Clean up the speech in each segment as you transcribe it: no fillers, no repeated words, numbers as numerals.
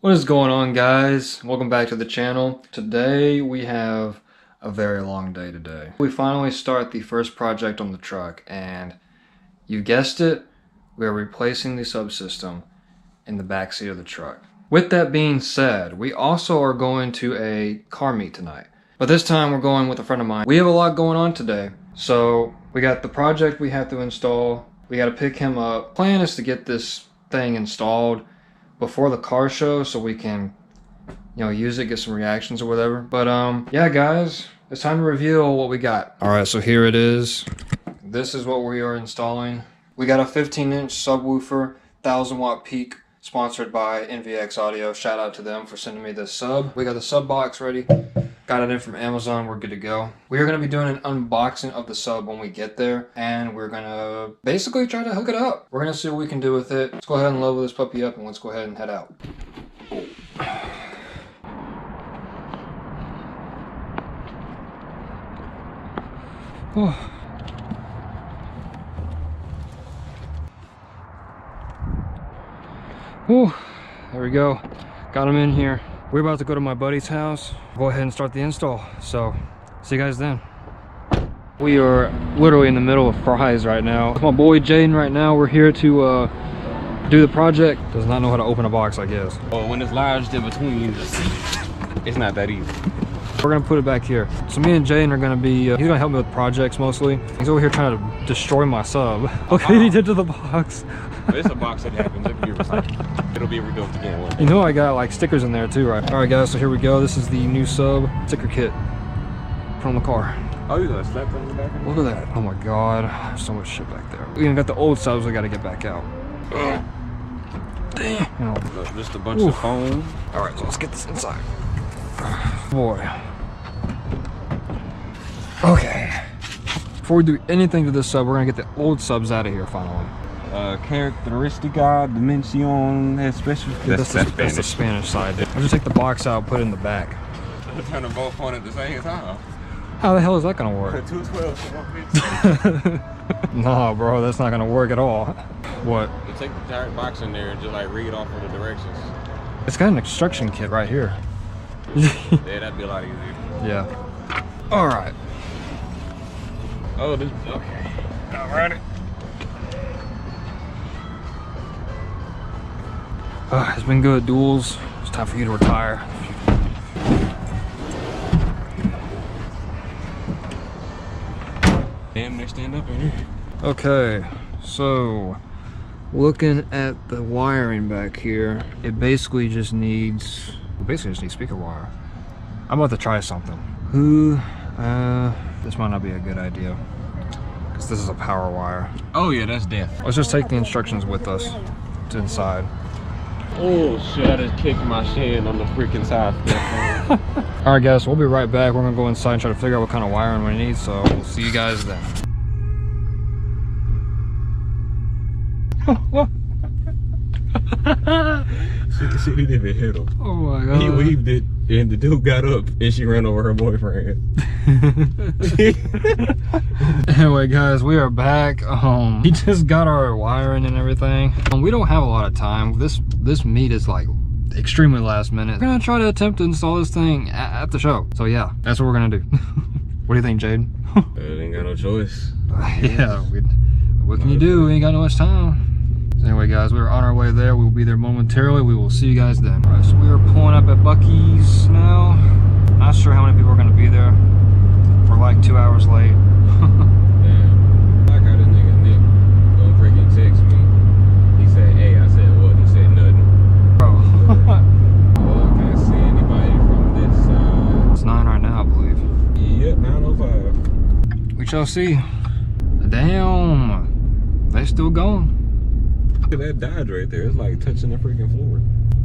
What is going on, guys? Welcome back to the channel. Today we have a very long day today. We finally start the first project on the truck, and you guessed it, we are replacing the subsystem in the back seat of the truck. With that being said, we also are going to a car meet tonight, but this time we're going with a friend of mine. We have a lot going on today, so we got the project we have to install. We got to pick him up. Plan is to get this thing installed before the car show so we can, use it, get some reactions or whatever. But yeah, guys, it's time to reveal what we got. All right, so here it is. This is what we are installing. We got a 15-inch subwoofer, 1000-watt peak, sponsored by NVX Audio. Shout out to them for sending me this sub. We got the sub box ready. Got it in from Amazon. We're good to go. We are going to be doing an unboxing of the sub when we get there, and we're going to basically try to hook it up. We're going to see what we can do with it. Let's go ahead and level this puppy up, and let's go ahead and head out. Oh. Oh, there we go. Got him in here. We're about to go to my buddy's house. Go ahead and start the install. So, see you guys then. We are literally in the middle of fries right now. With my boy Jaden right now. We're here to do the project. Does not know how to open a box, I guess. Oh, when it's lodged in between the seats, it's not that easy. We're gonna put it back here. So me and Jaden are gonna be, he's gonna help me with projects mostly. He's over here trying to destroy my sub. Look what he did to the box. It's a box that happens. It can be recycled. It'll be rebuilt again one day. You know I got like stickers in there too, right? All right, guys, so here we go. This is the new sub sticker kit from the car. Oh, you got slapped on the back of it? Look at that. Oh my God, there's so much shit back there. We even got the old subs we gotta get back out. Damn. Just a bunch of foam. All right, so let's get this inside. Boy. Okay. Before we do anything to this sub, we're gonna get the old subs out of here finally. Characteristica Dimension Especial. That's the Spanish side. I'll just take the box out, put it in the back. Turn them both on at the same time. How the hell is that gonna work? 212 to 150. Nah, bro, that's not gonna work at all. What? You take the entire box in there and just like read off of the directions. It's got an instruction kit right here. Yeah, that'd be a lot easier. Yeah. All right. Oh, this okay. Alrighty. It's been good, duels. It's time for you to retire. Damn, they stand up in here. Okay, so looking at the wiring back here, it basically just needs speaker wire. I'm about to try something. This might not be a good idea because this is a power wire. Oh yeah, that's death. Let's just take the instructions with us to inside. Oh shit, I just kicked my shin on the freaking side. All right, guys, so we'll be right back. We're gonna go inside and try to figure out what kind of wiring we need, so we'll see you guys then. She didn't even hit him. Oh my God. He weaved it, and the dude got up, and she ran over her boyfriend. Anyway, guys, we are back. He just got our wiring and everything. We don't have a lot of time. This meet is like extremely last minute. We're gonna try to attempt to install this thing at the show. So yeah, that's what we're gonna do. What do you think, Jade? Ain't got no choice. Yeah, what can you do? We ain't got no much time. So anyway, guys, we're on our way there. We will be there momentarily. We will see you guys then. All right, so we are pulling up at Buc-ee's now. Not sure how many people are gonna be there. We're like 2 hours late. Damn. I got this nigga Nick gonna freaking text me. He said, hey, I said what? He said nothing. Bro. Can't see anybody from this side. It's 9 right now, I believe. Yep, 9:05. We shall see. Damn. They still going. Look at that Dodge right there. It's like touching the freaking floor.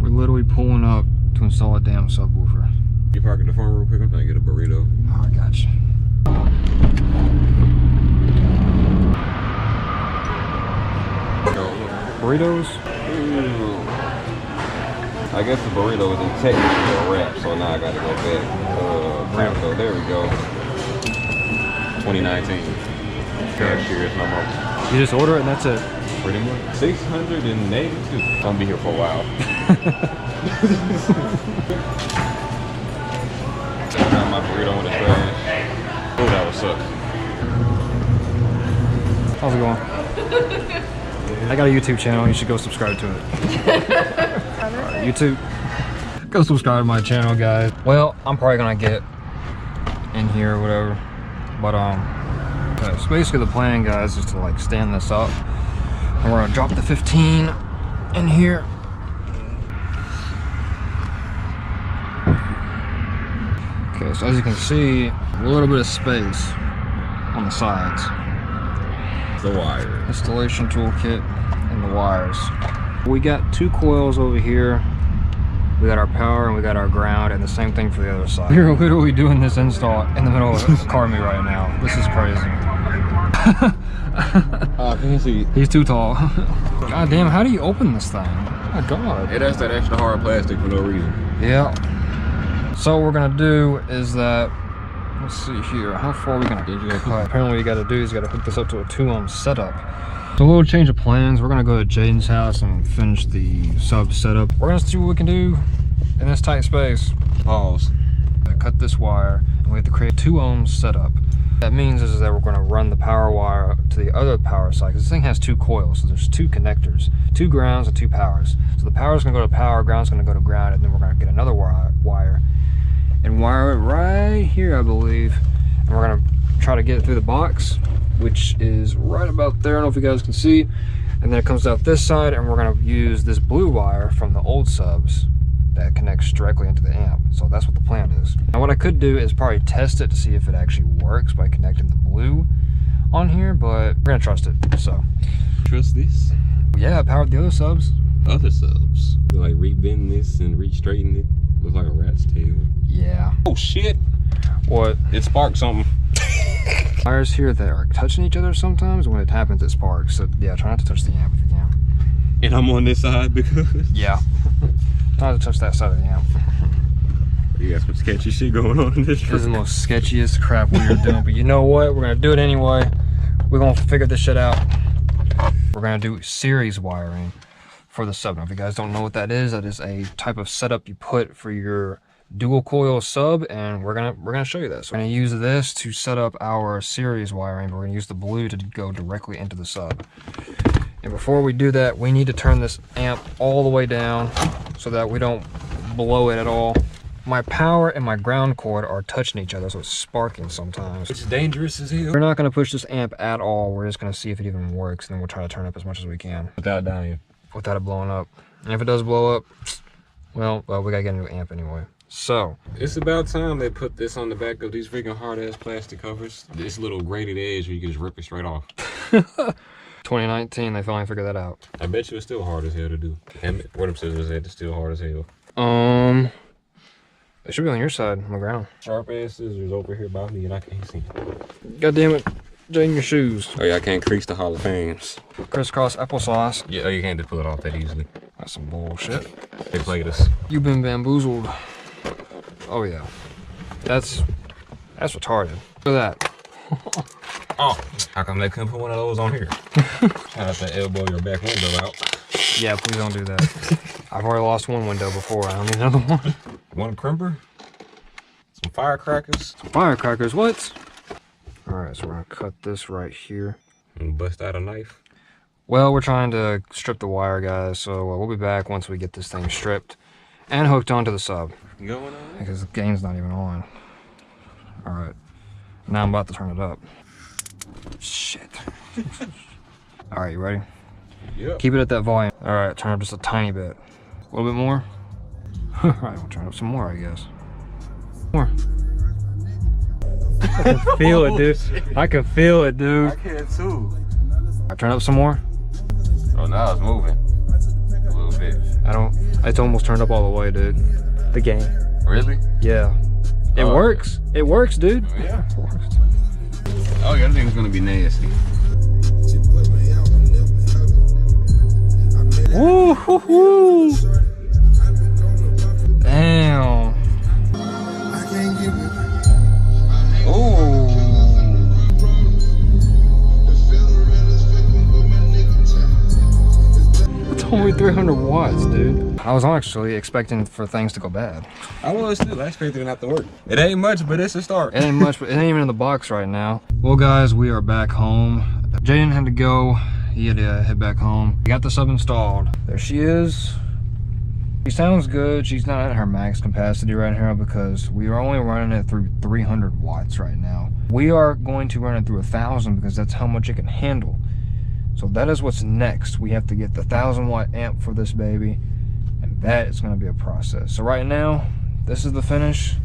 We're literally pulling up to install a damn subwoofer. You park in the front real quick? I'm trying to get a burrito. Oh, I got you. Burritos? I guess the burrito isn't technically a wrap, so now I gotta go back. So there we go. 2019. Cashiers no more. You just order it and that's it. Pretty much. 682. I'm gonna be here for a while. Got my burrito in the trash. Oh, that would suck. How's it going? I got a YouTube channel. You should go subscribe to it. YouTube. Go subscribe to my channel, guys. Well, I'm probably gonna get in here or whatever. But okay, so basically the plan, guys, is to like stand this up. And we're gonna drop the 15 in here. Okay, so as you can see, a little bit of space on the sides. The wire. Installation toolkit and the wires. We got 2 coils over here. We got our power and we got our ground, and the same thing for the other side. We're literally doing this install in the middle of a car meet right now. This is crazy. I can see. He's too tall. God damn, how do you open this thing? Oh my god. It has that extra hard plastic for no reason. Yeah. So what we're gonna do is that, let's see here, how far are we gonna cut? Apparently what you gotta do is you gotta hook this up to a 2-ohm setup. So a little change of plans. We're gonna go to Jaden's house and finish the sub setup. We're gonna see what we can do in this tight space. Pause. Cut this wire, and we have to create a 2-ohm setup. That means is that we're gonna run the power wire to the other power side, because this thing has 2 coils, so there's 2 connectors, 2 grounds and 2 powers. So the power's gonna go to power, ground's gonna go to ground, and then we're gonna get another wire and wire it right here, I believe. And we're gonna try to get it through the box, which is right about there. I don't know if you guys can see. And then it comes out this side, and we're gonna use this blue wire from the old subs that connects directly into the amp. So that's what the plan is. Now what I could do is probably test it to see if it actually works by connecting the blue on here, but we're gonna trust it, so. Trust this? Yeah, I powered the other subs. Other subs. You like rebend this and re-straighten it. Looks like a rat's tail. Yeah. Oh shit. What? It sparked something. Wires here that are touching each other sometimes. When it happens, it sparks. So yeah, try not to touch the amp if you can. And I'm on this side because... Yeah. Try not to touch that side of the amp. You got some sketchy shit going on in this This is the most sketchiest crap we are doing. But you know what? We're gonna do it anyway. We're gonna figure this shit out. We're gonna do series wiring for the sub. Now, if you guys don't know what that is a type of setup you put for your dual coil sub, and we're gonna show you this. We're gonna use this to set up our series wiring, but we're gonna use the blue to go directly into the sub. And before we do that, we need to turn this amp all the way down so that we don't blow it at all. My power and my ground cord are touching each other, so it's sparking sometimes. It's dangerous as hell. We're not gonna push this amp at all. We're just gonna see if it even works, and then we'll try to turn up as much as we can. Without dying. Without it blowing up. And if it does blow up, well, we gotta get a new amp anyway. So it's about time they put this on the back of these freaking hard ass plastic covers. This little braided edge where you can just rip it straight off. 2019, they finally figured that out. I bet you it's still hard as hell to do. Damn it, what them scissors at? It's still hard as hell. It should be on your side, on the ground. Sharp ass scissors over here by me and I can't see. God damn it, Jaden, your shoes. Oh yeah, I can't crease the Hall of Fames. Crisscross applesauce. Yeah, oh, you can't just pull it off that easily. That's some bullshit. They played us. You've been bamboozled. Oh yeah, that's retarded. Look at that. Oh, how come they couldn't put one of those on here? Try not to elbow your back window out. Yeah, please don't do that. I've already lost one window before. I don't need another one. One crimper, some firecrackers. Some firecrackers, what? All right, so we're gonna cut this right here. And bust out a knife. Well, we're trying to strip the wire, guys, so we'll be back once we get this thing stripped and hooked onto the sub. Going on? Because the game's not even on. All right, now I'm about to turn it up. Shit. All right, you ready? Yep. Keep it at that volume. All right, turn up just a tiny bit. A little bit more. All right, we'll turn up some more, I guess. More. I can feel it, dude. I can feel it, dude. I can too. I turn up some more. Oh, now it's moving. A little bit. It's almost turned up all the way, dude. The game. Really? Yeah. It works. It works, dude. Oh, yeah. It works. Oh, yeah, that thing's gonna be nasty. Woo hoo hoo. Damn. watts, dude. I was actually expecting for things to go bad. I was too. I expected it not to work. It ain't much, but it's a start. It ain't much, but it ain't even in the box right now. Well, guys, we are back home. Jaden had to go. He had to head back home. We got the sub installed. There she is. She sounds good. She's not at her max capacity right now because we are only running it through 300 watts right now. We are going to run it through 1,000 because that's how much it can handle. So that is what's next. We have to get the 1,000 watt amp for this baby, and that is going to be a process. So right now, this is the finish.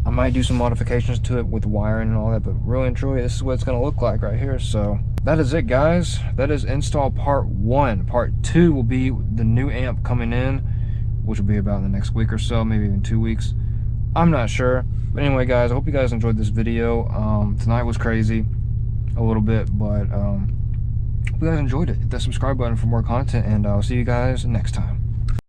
I might do some modifications to it with wiring and all that, but really and truly, this is what it's going to look like right here. So that is it, guys. That is install part 1. Part 2 will be the new amp coming in, which will be about in the next week or so, maybe even 2 weeks. I'm not sure. But anyway, guys, I hope you guys enjoyed this video. Tonight was crazy a little bit, but hope you guys enjoyed it. Hit that subscribe button for more content, and I'll see you guys next time.